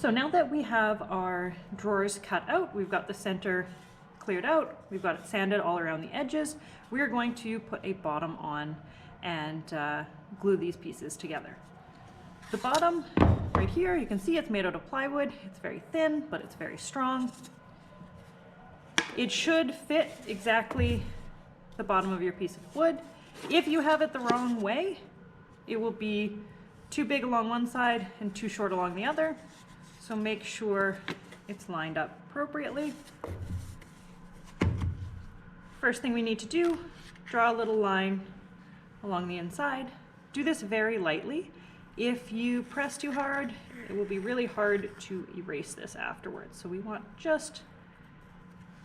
So now that we have our drawers cut out, we've got the center cleared out, we've got it sanded all around the edges, we are going to put a bottom on and glue these pieces together. The bottom right here, you can see it's made out of plywood. It's very thin, but it's very strong. It should fit exactly the bottom of your piece of wood. If you have it the wrong way, it will be too big along one side and too short along the other. So make sure it's lined up appropriately. First thing we need to do, draw a little line along the inside. Do this very lightly. If you press too hard, it will be really hard to erase this afterwards. So we want just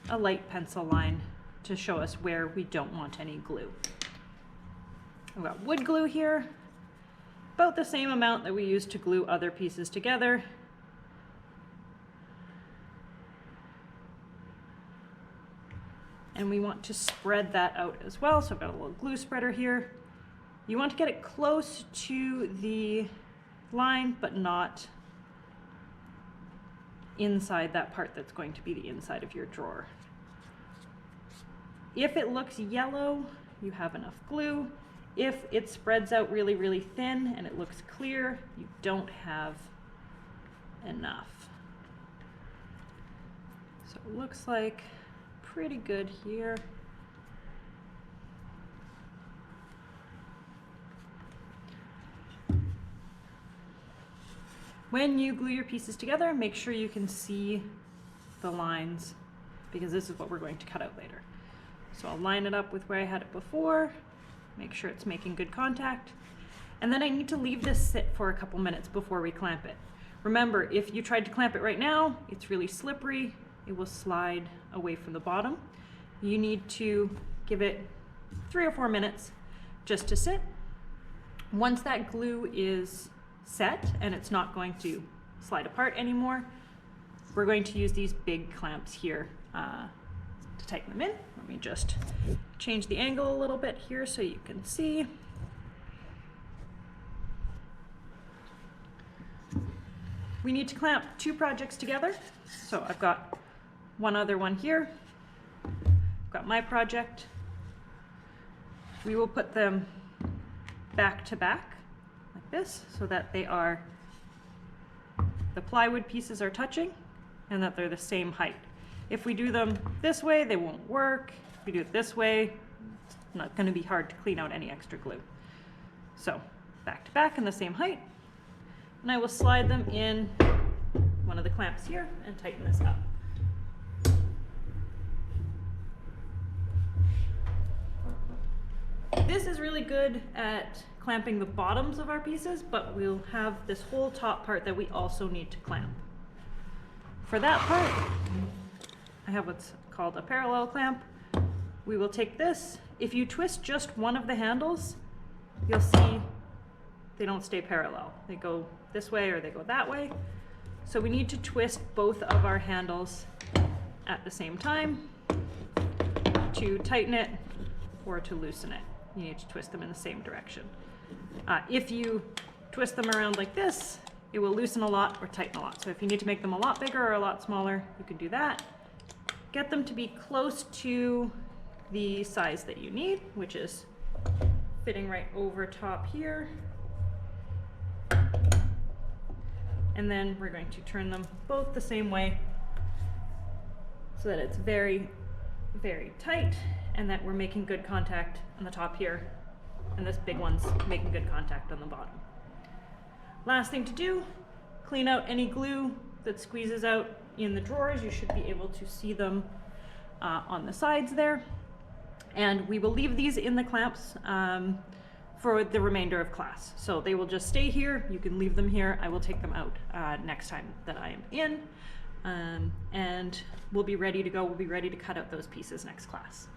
a light pencil line to show us where we don't want any glue. I've got wood glue here, about the same amount that we use to glue other pieces together. And we want to spread that out as well. So I've got a little glue spreader here. You want to get it close to the line, but not inside that part that's going to be the inside of your drawer. If it looks yellow, you have enough glue. If it spreads out really, really thin and it looks clear, you don't have enough. So it looks like pretty good here. When you glue your pieces together, make sure you can see the lines, because this is what we're going to cut out later. So I'll line it up with where I had it before, make sure it's making good contact, and then I need to leave this sit for a couple minutes before we clamp it. Remember, if you tried to clamp it right now, it's really slippery, it will slide away from the bottom. You need to give it 3 or 4 minutes just to sit. Once that glue is set and it's not going to slide apart anymore, we're going to use these big clamps here to tighten them in. Let me just change the angle a little bit here so you can see. We need to clamp 2 projects together. So I've got one other one here. I've got my project. We will put them back to back like this, so that they are, the plywood pieces are touching and that they're the same height. If we do them this way, they won't work. If we do it this way, it's not going to be hard to clean out any extra glue. So back to back and the same height. And I will slide them in one of the clamps here and tighten this up. This is really good at clamping the bottoms of our pieces, but we'll have this whole top part that we also need to clamp. For that part, I have what's called a parallel clamp. We will take this. If you twist just one of the handles, you'll see they don't stay parallel. They go this way or they go that way. So we need to twist both of our handles at the same time to tighten it or to loosen it. You need to twist them in the same direction. If you twist them around like this, it will loosen a lot or tighten a lot. So if you need to make them a lot bigger or a lot smaller, you can do that. Get them to be close to the size that you need, which is fitting right over top here. And then we're going to turn them both the same way so that it's very, very tight and that we're making good contact on the top here, and this big one's making good contact on the bottom. Last thing to do, clean out any glue that squeezes out in the drawers. You should be able to see them on the sides there. And we will leave these in the clamps for the remainder of class. So they will just stay here. You can leave them here. I will take them out next time that I am in. And we'll be ready to go. We'll be ready to cut out those pieces next class.